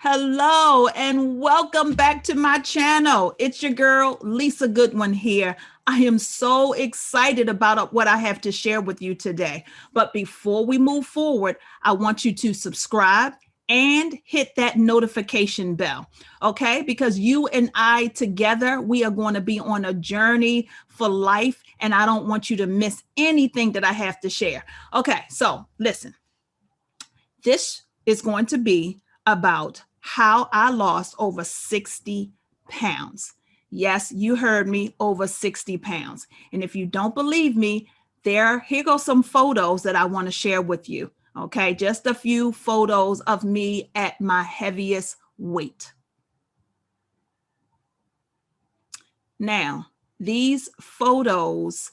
Hello and welcome back to my channel. It's your girl, Lisa Goodwin here. I am so excited about what I have to share with you today. But before we move forward, I want you to subscribe and hit that notification bell, okay? Because you and I together, we are going to be on a journey for life, and I don't want you to miss anything that I have to share. Okay, so listen. This is going to be about how I lost over 60 pounds. Yes, you heard me, over 60 pounds. And if you don't believe me, here go some photos that I want to share with you. Okay, just a few photos of me at my heaviest weight. Now, these photos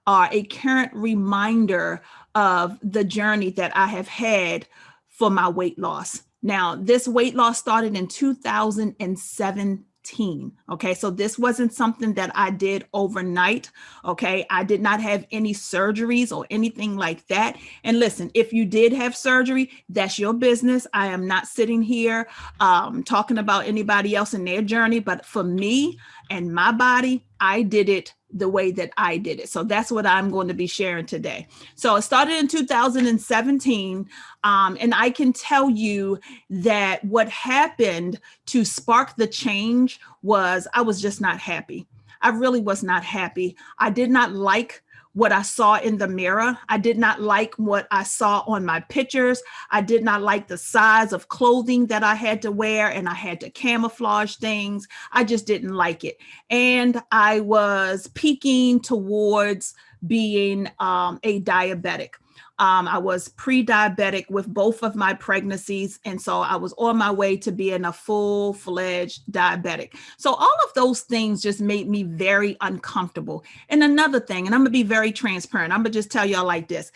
are a current reminder of the journey that I have had for my weight loss. Now, this weight loss started in 2017. Okay, so this wasn't something that I did overnight. Okay, I did not have any surgeries or anything like that. And listen, if you did have surgery, that's your business. I am not sitting here talking about anybody else in their journey, but for me and my body, I did it the way that I did it. So that's what I'm going to be sharing today. So it started in 2017. And I can tell you that what happened to spark the change was I was just not happy. I really was not happy. I did not like what I saw in the mirror. I did not like what I saw on my pictures. I did not like the size of clothing that I had to wear, and I had to camouflage things. I just didn't like it. And I was peaking towards being a diabetic. I was pre-diabetic with both of my pregnancies. And so I was on my way to being a full-fledged diabetic. So all of those things just made me very uncomfortable. And another thing, and I'm going to be very transparent. I'm going to just tell y'all like this,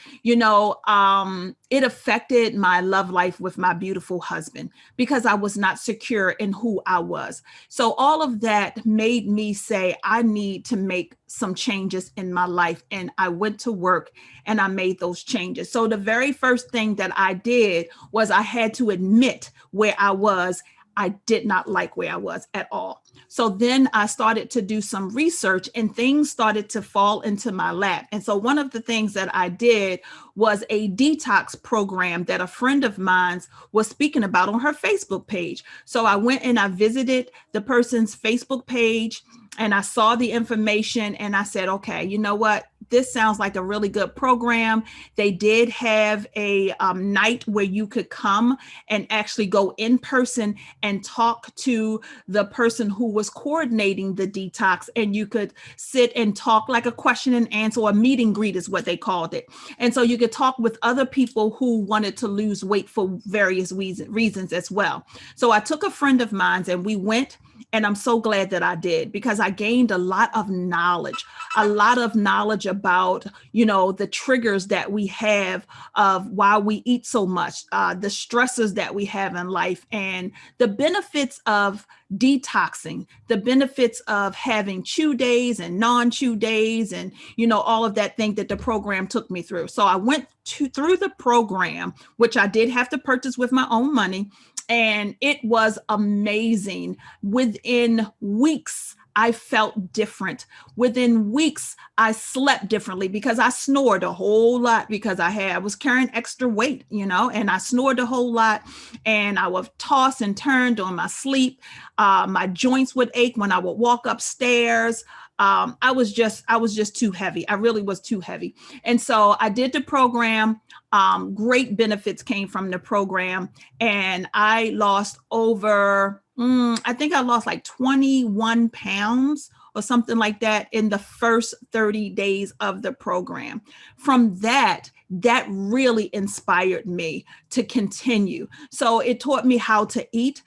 it affected my love life with my beautiful husband because I was not secure in who I was. So all of that made me say, I need to make some changes in my life. And I went to work and I made those changes. So the very first thing that I did was I had to admit where I was. I did not like where I was at all. So then I started to do some research and things started to fall into my lap. And so one of the things that I did was a detox program that a friend of mine was speaking about on her Facebook page. So I went and I visited the person's Facebook page and I saw the information and I said, okay, you know what? This sounds like a really good program. They did have a night where you could come and actually go in person and talk to the person who was coordinating the detox. And you could sit and talk like a question and answer, or a meet and greet is what they called it. And so you could talk with other people who wanted to lose weight for various reasons as well. So I took a friend of mine and we went. And I'm so glad that I did because I gained a lot of knowledge about, the triggers that we have of why we eat so much, the stresses that we have in life, and the benefits of detoxing, the benefits of having chew days and non-chew days, and, all of that thing that the program took me through. So I went through the program, which I did have to purchase with my own money. And it was amazing. Within weeks, I felt different. Within weeks, I slept differently because I snored a whole lot because I was carrying extra weight, and I snored a whole lot and I would toss and turn during my sleep. My joints would ache when I would walk upstairs. I was just too heavy. I really was too heavy. And so I did the program. Great benefits came from the program. And I lost I think I lost like 21 pounds or something like that in the first 30 days of the program. From that really inspired me to continue. So it taught me how to eat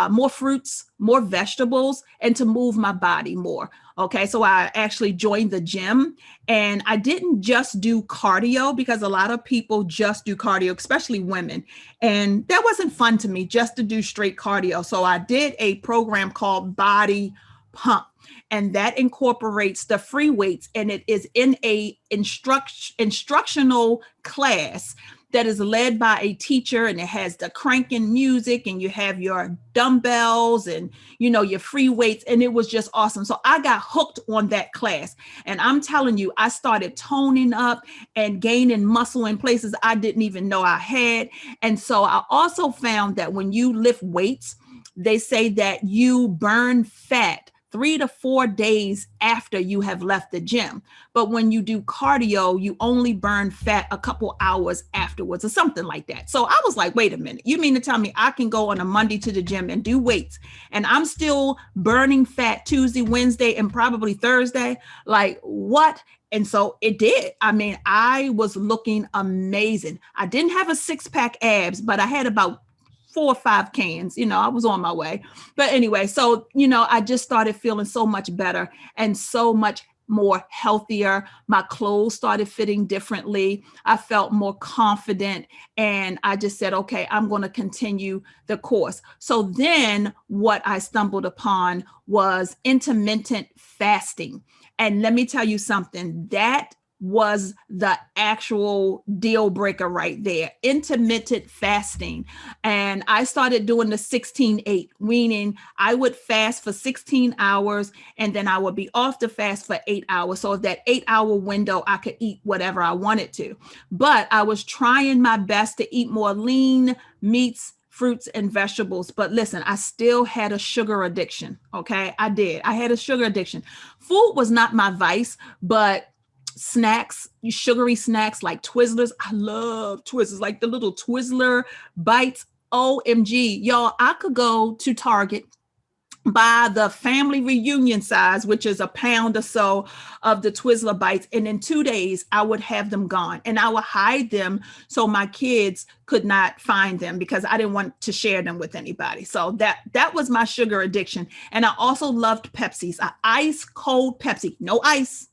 more fruits, more vegetables, and to move my body more. Okay, so I actually joined the gym, and I didn't just do cardio because a lot of people just do cardio, especially women. And that wasn't fun to me just to do straight cardio. So I did a program called Body Pump, and that incorporates the free weights, and it is in a instructional class that is led by a teacher, and it has the cranking music, and you have your dumbbells and, you know, your free weights. And it was just awesome. So I got hooked on that class. And I'm telling you, I started toning up and gaining muscle in places I didn't even know I had. And so I also found that when you lift weights, they say that you burn fat 3 to 4 days after you have left the gym. But when you do cardio, you only burn fat a couple hours afterwards or something like that. So I was like, wait a minute, you mean to tell me I can go on a Monday to the gym and do weights and I'm still burning fat Tuesday, Wednesday, and probably Thursday? Like, what? And so it did. I mean, I was looking amazing. I didn't have a 6-pack abs, but I had about 4 or 5 cans. You know, I was on my way. But anyway, so, you know, I just started feeling so much better and so much more healthier. My clothes started fitting differently. I felt more confident. And I just said, okay, I'm going to continue the course. So then what I stumbled upon was intermittent fasting. And let me tell you something, that was the actual deal breaker right there. Intermittent fasting. And I started doing the 16-8, meaning I would fast for 16 hours and then I would be off the fast for 8 hours. So that 8-hour window, I could eat whatever I wanted to. But I was trying my best to eat more lean meats, fruits, and vegetables. But listen, I still had a sugar addiction. Okay, I did. I had a sugar addiction. Food was not my vice, but snacks, sugary snacks like Twizzlers. I love Twizzlers, like the little Twizzler bites. OMG, y'all, I could go to Target, buy the family reunion size, which is a pound or so of the Twizzler bites. And in 2 days, I would have them gone and I would hide them so my kids could not find them because I didn't want to share them with anybody. So that was my sugar addiction. And I also loved Pepsi's, ice cold Pepsi, no ice.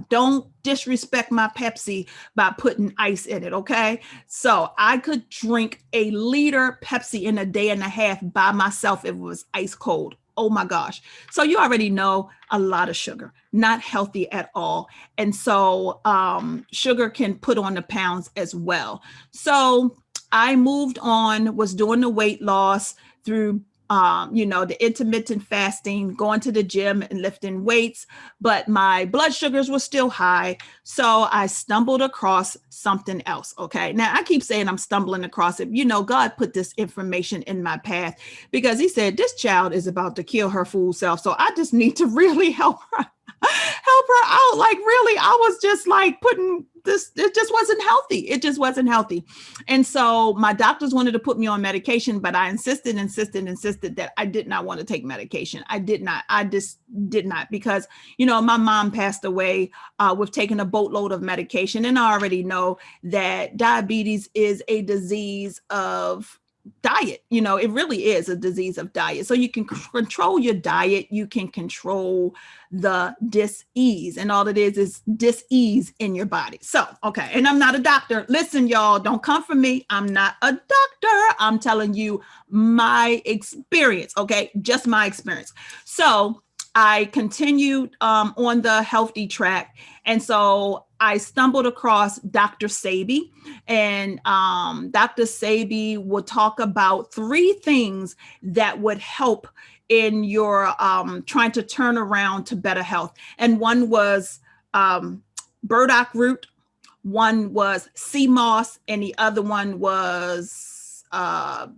Don't disrespect my Pepsi by putting ice in it, okay? So I could drink a liter Pepsi in a day and a half by myself if it was ice cold. Oh my gosh. So you already know, a lot of sugar, not healthy at all. And so sugar can put on the pounds as well. So I moved on, was doing the weight loss through the intermittent fasting, going to the gym and lifting weights, but my blood sugars were still high. So I stumbled across something else. Okay. Now I keep saying I'm stumbling across it. You know, God put this information in my path because he said, this child is about to kill her food self. So I just need to really help her out. Like, really, I was just like putting this, it just wasn't healthy. It just wasn't healthy. And so my doctors wanted to put me on medication, but I insisted that I did not want to take medication. I just did not, because, you know, my mom passed away with taking a boatload of medication. And I already know that diabetes is a disease of diet. You know, it really is a disease of diet. So you can control your diet, you can control the dis-ease, and all it is dis-ease in your body. So, okay. And I'm not a doctor. Listen, y'all, don't come for me. I'm not a doctor. I'm telling you my experience. Okay. Just my experience. So I continued on the healthy track. And so I stumbled across Dr. Sebi, and Dr. Sebi would talk about 3 things that would help in your trying to turn around to better health. And one was burdock root, one was sea moss, and the other one was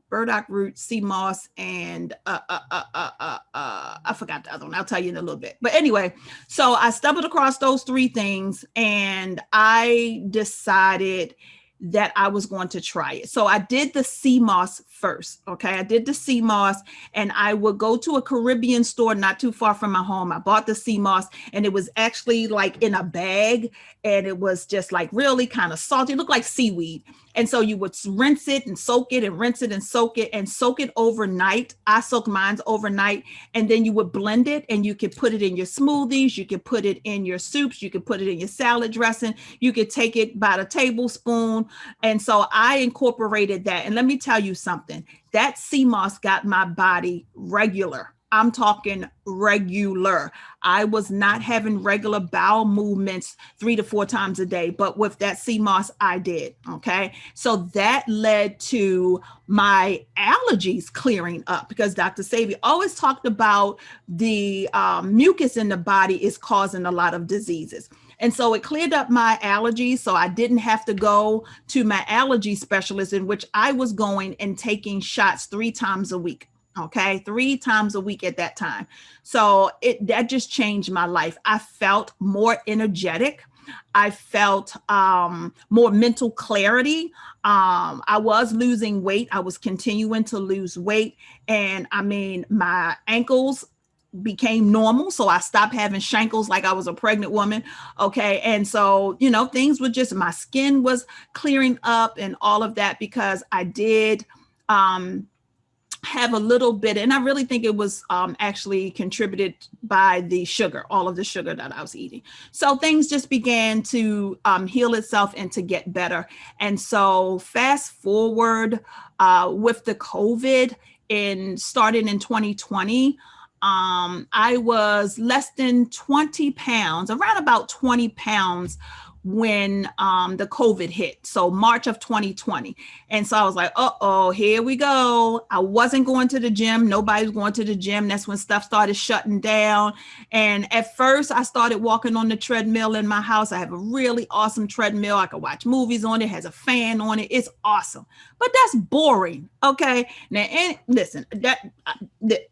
burdock root, sea moss, and I forgot the other one. I'll tell you in a little bit. But anyway, so I stumbled across those 3 things and I decided that I was going to try it. So I did the sea moss first. Okay. I did the sea moss, and I would go to a Caribbean store not too far from my home. I bought the sea moss, and it was actually like in a bag, and it was just like really kind of salty. It looked like seaweed. And so you would rinse it and soak it and rinse it and soak it overnight. I soaked mine overnight, and then you would blend it, and you could put it in your smoothies. You could put it in your soups. You could put it in your salad dressing. You could take it by the tablespoon. And so I incorporated that. And let me tell you something, that sea moss got my body regular. I'm talking regular. I was not having regular bowel movements 3 to 4 times a day, but with that CMOS, I did. Okay. So that led to my allergies clearing up because Dr. Savy always talked about the mucus in the body is causing a lot of diseases. And so it cleared up my allergies. So I didn't have to go to my allergy specialist, in which I was going and taking shots 3 times a week. Okay, 3 times a week at that time. So that just changed my life. I felt more energetic. I felt more mental clarity. I was losing weight. I was continuing to lose weight. And I mean, my ankles became normal. So I stopped having shankles like I was a pregnant woman. Okay. And so, things were just, my skin was clearing up and all of that because I did have a little bit, and I really think it was actually contributed by the sugar, all of the sugar that I was eating. So things just began to heal itself and to get better. And so fast forward with the COVID starting in 2020, I was less than 20 pounds, around about 20 pounds when the COVID hit. So March of 2020. And so I was like, uh-oh, here we go. I wasn't going to the gym. Nobody was going to the gym. That's when stuff started shutting down. And at first I started walking on the treadmill in my house. I have a really awesome treadmill. I can watch movies on it. It has a fan on it. It's awesome. But that's boring. Okay. Now, and listen,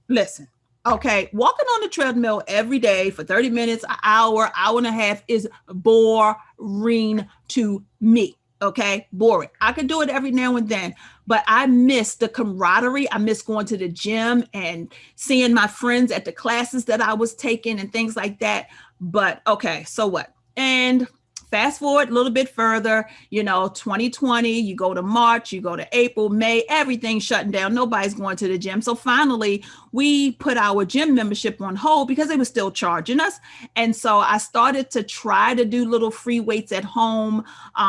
listen. Okay, walking on the treadmill every day for 30 minutes, an hour, hour and a half is boring to me. Okay, boring. I could do it every now and then, but I miss the camaraderie. I miss going to the gym and seeing my friends at the classes that I was taking and things like that. But okay, so what? And fast forward a little bit further, 2020, you go to March, you go to April, May, everything's shutting down. Nobody's going to the gym. So finally, we put our gym membership on hold because they were still charging us. And so I started to try to do little free weights at home,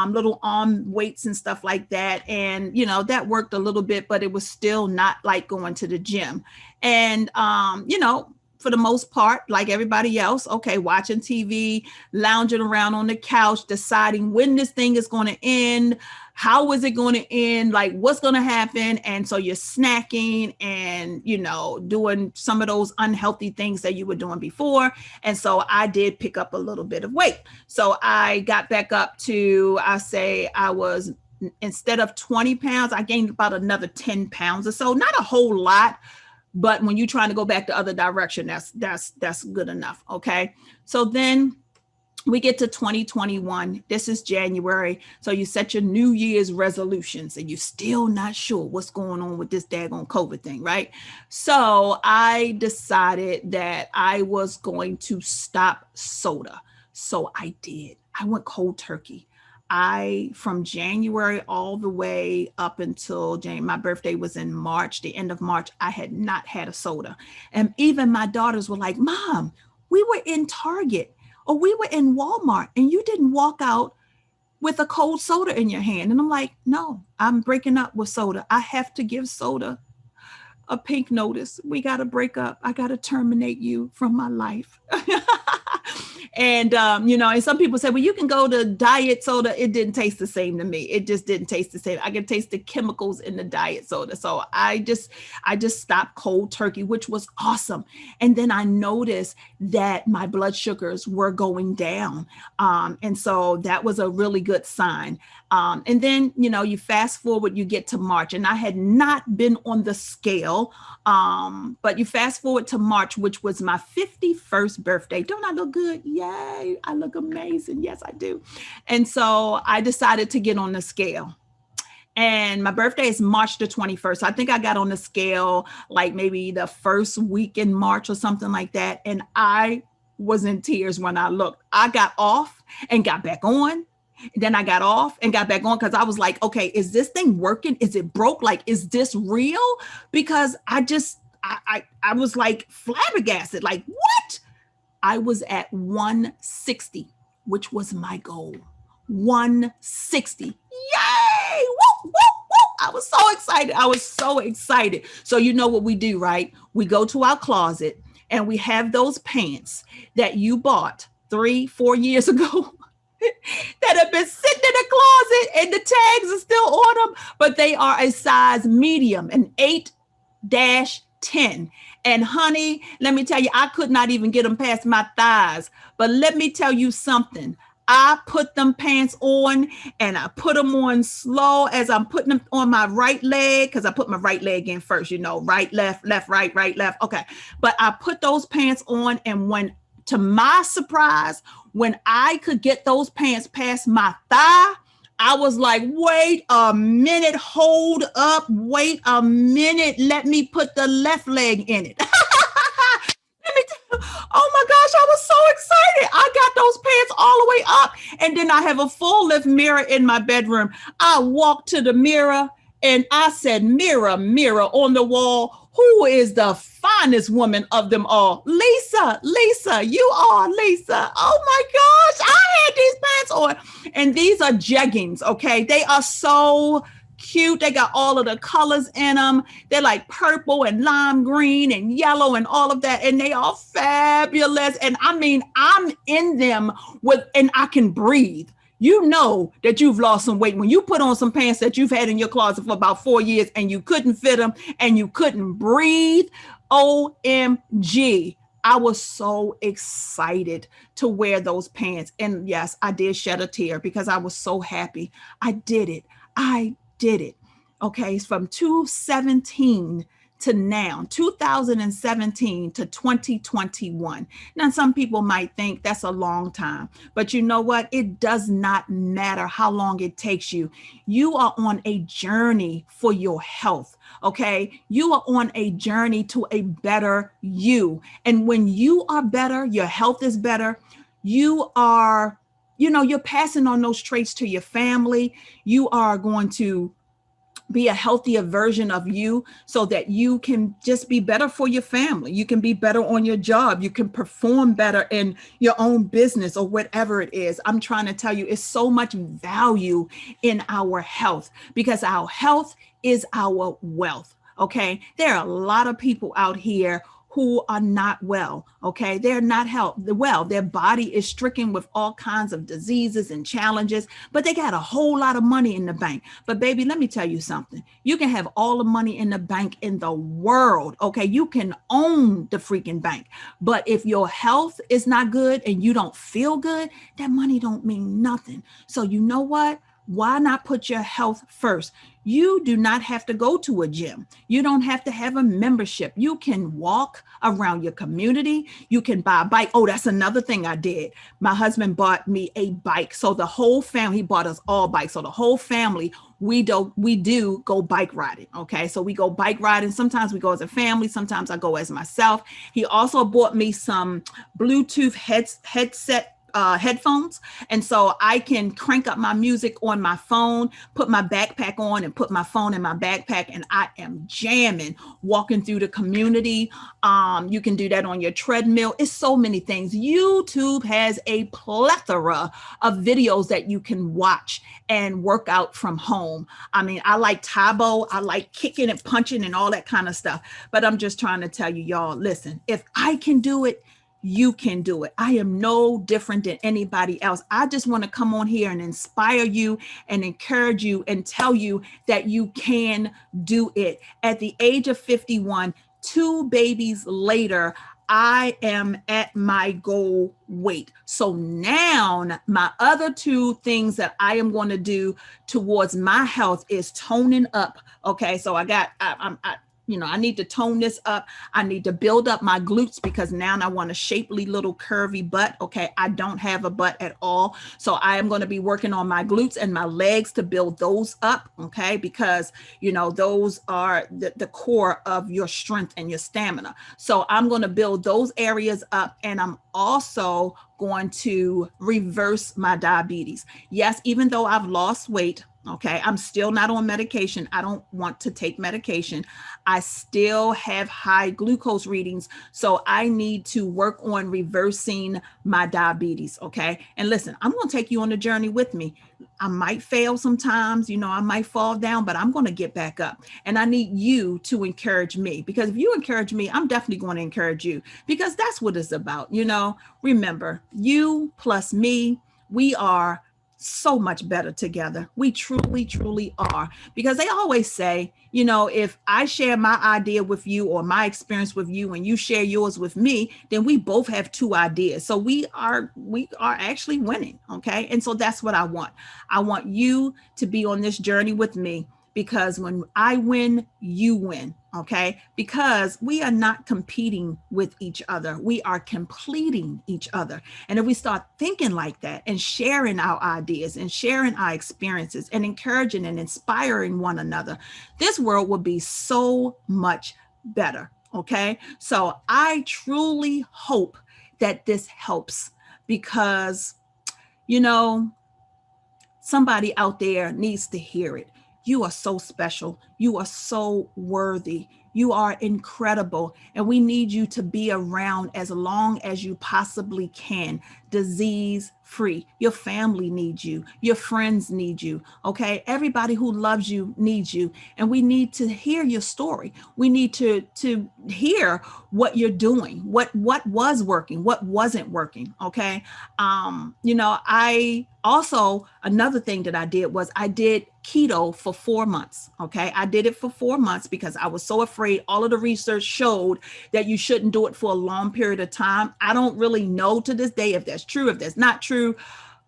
little arm weights and stuff like that. And, that worked a little bit, but it was still not like going to the gym. And, for the most part, like everybody else, okay, watching TV, lounging around on the couch, deciding when this thing is going to end, how is it going to end, like what's going to happen. And so you're snacking and, doing some of those unhealthy things that you were doing before. And so I did pick up a little bit of weight. So I got back up to, instead of 20 pounds, I gained about another 10 pounds or so, not a whole lot. But when you're trying to go back the other direction, that's good enough. Okay. So then we get to 2021. This is January. So you set your New Year's resolutions and you're still not sure what's going on with this daggone COVID thing, right? So I decided that I was going to stop soda. So I did. I went cold turkey. From January all the way up until January, my birthday was in March, the end of March, I had not had a soda. And even my daughters were like, Mom, we were in Target or we were in Walmart and you didn't walk out with a cold soda in your hand. And I'm like, no, I'm breaking up with soda. I have to give soda a pink notice. We got to break up. I got to terminate you from my life. And, and some people say, well, you can go to diet soda. It didn't taste the same to me. It just didn't taste the same. I could taste the chemicals in the diet soda. So I just stopped cold turkey, which was awesome. And then I noticed that my blood sugars were going down. And so that was a really good sign. And then, you fast forward, you get to March, and I had not been on the scale. But you fast forward to March, which was my 51st birthday. Don't I look good? Yay. I look amazing. Yes, I do. And so I decided to get on the scale. And my birthday is March the 21st. So I think I got on the scale like maybe the first week in March or something like that. And I was in tears when I looked. I got off and got back on. Then I got off and got back on because I was like, okay, is this thing working? Is it broke? Like, is this real? Because I was like flabbergasted. Like, what? I was at 160, which was my goal. 160. Yay! Woo, woo, woo. I was so excited. I was so excited. So you know what we do, right? We go to our closet and we have those pants that you bought 3, 4 years ago that have been sitting in the closet and the tags are still on them, but they are a size medium, an 8-10. And honey, let me tell you, I could not even get them past my thighs. But let me tell you something. I put them pants on and I put them on slow as I'm putting them on my right leg, because I put my right leg in first, right, left, left, right, right, left. Okay. But I put those pants on, and when, to my surprise, when I could get those pants past my thigh, I was like, wait a minute, hold up, wait a minute, let me put the left leg in it. Oh my gosh, I was so excited. I got those pants all the way up. And then I have a full length mirror in my bedroom. I walked to the mirror and I said, mirror, mirror on the wall, who is the finest woman of them all? Lisa, Lisa, you are Lisa. Oh my gosh, I had these pants on. And these are jeggings, okay? They are so cute. They got all of the colors in them. They're like purple and lime green and yellow and all of that. And they are fabulous. And I mean, I'm in them and I can breathe. You know that you've lost some weight when you put on some pants that you've had in your closet for about 4 years and you couldn't fit them and you couldn't breathe. OMG. I was so excited to wear those pants. And yes, I did shed a tear because I was so happy. I did it. I did it. Okay. It's from 2017 to now, 2017 to 2021. Now, some people might think that's a long time, but you know what? It does not matter how long it takes you. You are on a journey for your health. Okay. You are on a journey to a better you. And when you are better, your health is better. You are, you're passing on those traits to your family. You are going to be a healthier version of you so that you can just be better for your family. You can be better on your job. You can perform better in your own business or whatever it is. I'm trying to tell you, it's so much value in our health because our health is our wealth. Okay. There are a lot of people out here who are not well. Okay. They're not well. Their body is stricken with all kinds of diseases and challenges, but they got a whole lot of money in the bank. But baby, let me tell you something. You can have all the money in the bank in the world. Okay. You can own the freaking bank. But if your health is not good and you don't feel good, that money don't mean nothing. So you know what? Why not put your health first? You do not have to go to a gym. You don't have to have a membership. You can walk around your community. You can buy a bike. Oh, that's another thing I did. My husband bought me a bike. So the whole family, he bought us all bikes. So the whole family, we do go bike riding. Okay. So we go bike riding. Sometimes we go as a family. Sometimes I go as myself. He also bought me some Bluetooth headset headphones. And so I can crank up my music on my phone, put my backpack on and put my phone in my backpack. And I am jamming, walking through the community. You can do that on your treadmill. It's so many things. YouTube has a plethora of videos that you can watch and work out from home. I mean, I like Tae Bo. I like kicking and punching and all that kind of stuff. But I'm just trying to tell you, y'all, listen, if I can do it, you can do it. I am no different than anybody else. I just want to come on here and inspire you and encourage you and tell you that you can do it. At the age of 51, 2 babies later, I am at my goal weight. So now my other 2 things that I am going to do towards my health is toning up. Okay. So I need to tone this up. I need to build up my glutes because now I want a shapely little curvy butt. Okay. I don't have a butt at all. So I am going to be working on my glutes and my legs to build those up. Okay. Because, those are the core of your strength and your stamina. So I'm going to build those areas up, and I'm also going to reverse my diabetes. Yes. Even though I've lost weight, okay, I'm still not on medication. I don't want to take medication. I still have high glucose readings. So I need to work on reversing my diabetes. Okay. And listen, I'm going to take you on the journey with me. I might fail sometimes, I might fall down, but I'm going to get back up. And I need you to encourage me, because if you encourage me, I'm definitely going to encourage you, because that's what it's about. Remember, you plus me, we are so much better together. We truly, truly are. Because they always say, if I share my idea with you or my experience with you and you share yours with me, then we both have two ideas. So we are actually winning. Okay. And so that's what I want. I want you to be on this journey with me, because when I win, you win. Okay. Because we are not competing with each other. We are completing each other. And if we start thinking like that and sharing our ideas and sharing our experiences and encouraging and inspiring one another, this world will be so much better. Okay. So I truly hope that this helps, because, somebody out there needs to hear it. You are so special. You are so worthy. You are incredible. And we need you to be around as long as you possibly can, disease free. Your family needs you. Your friends need you. Okay. Everybody who loves you needs you. And we need to hear your story. We need to hear what you're doing, what was working, what wasn't working. Okay. I also, another thing that I did was I did keto for 4 months. Okay. I did it for 4 months because I was so afraid. All of the research showed that you shouldn't do it for a long period of time. I don't really know to this day if that's true, if that's not true.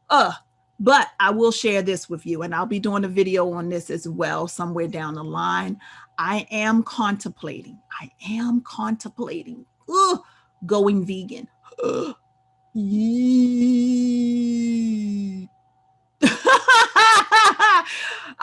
But I will share this with you, and I'll be doing a video on this as well somewhere down the line. I am contemplating going vegan.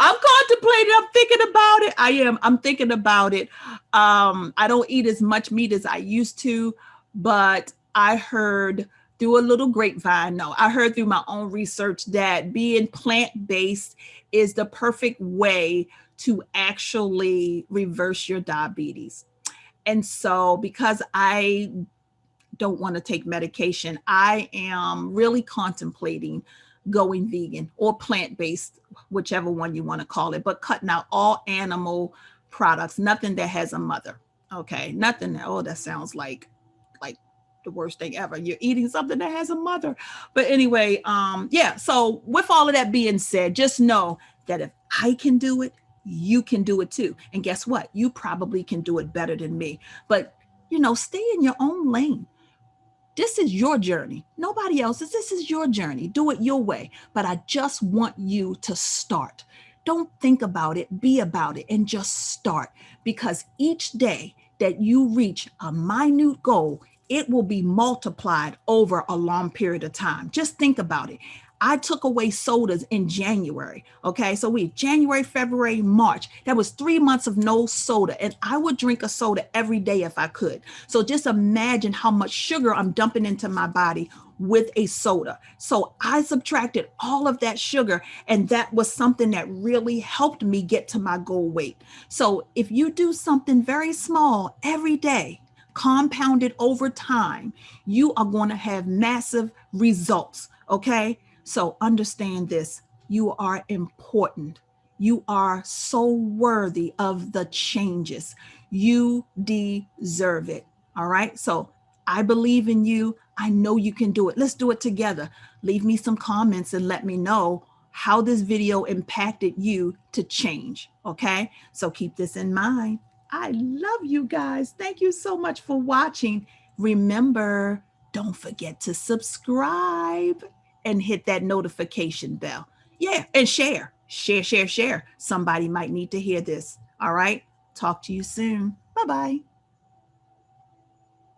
I'm contemplating. I'm thinking about it. I'm thinking about it. I don't eat as much meat as I used to, but I heard through a little grapevine. No, I heard through my own research that being plant-based is the perfect way to actually reverse your diabetes. And so, because I don't want to take medication, I am really contemplating going vegan or plant-based, whichever one you want to call it, but cutting out all animal products, nothing that has a mother. Okay. Nothing. Oh, that sounds like the worst thing ever. You're eating something that has a mother. But anyway, yeah. So with all of that being said, just know that if I can do it, you can do it too. And guess what? You probably can do it better than me. But stay in your own lane. This is your journey. Nobody else's. This is your journey. Do it your way. But I just want you to start. Don't think about it, be about it, and just start. Because each day that you reach a minute goal, it will be multiplied over a long period of time. Just think about it. I took away sodas in January. Okay. So January, February, March, that was 3 months of no soda. And I would drink a soda every day if I could. So just imagine how much sugar I'm dumping into my body with a soda. So I subtracted all of that sugar, and that was something that really helped me get to my goal weight. So if you do something very small every day, compounded over time, you are going to have massive results. Okay. So understand this. You are important. You are so worthy of the changes. You deserve it. All right. So I believe in you. I know you can do it. Let's do it together. Leave me some comments and let me know how this video impacted you to change. Okay. So keep this in mind. I love you guys. Thank you so much for watching. Remember, don't forget to subscribe and hit that notification bell. Yeah, and share. Share. Somebody might need to hear this. All right. Talk to you soon. Bye-bye.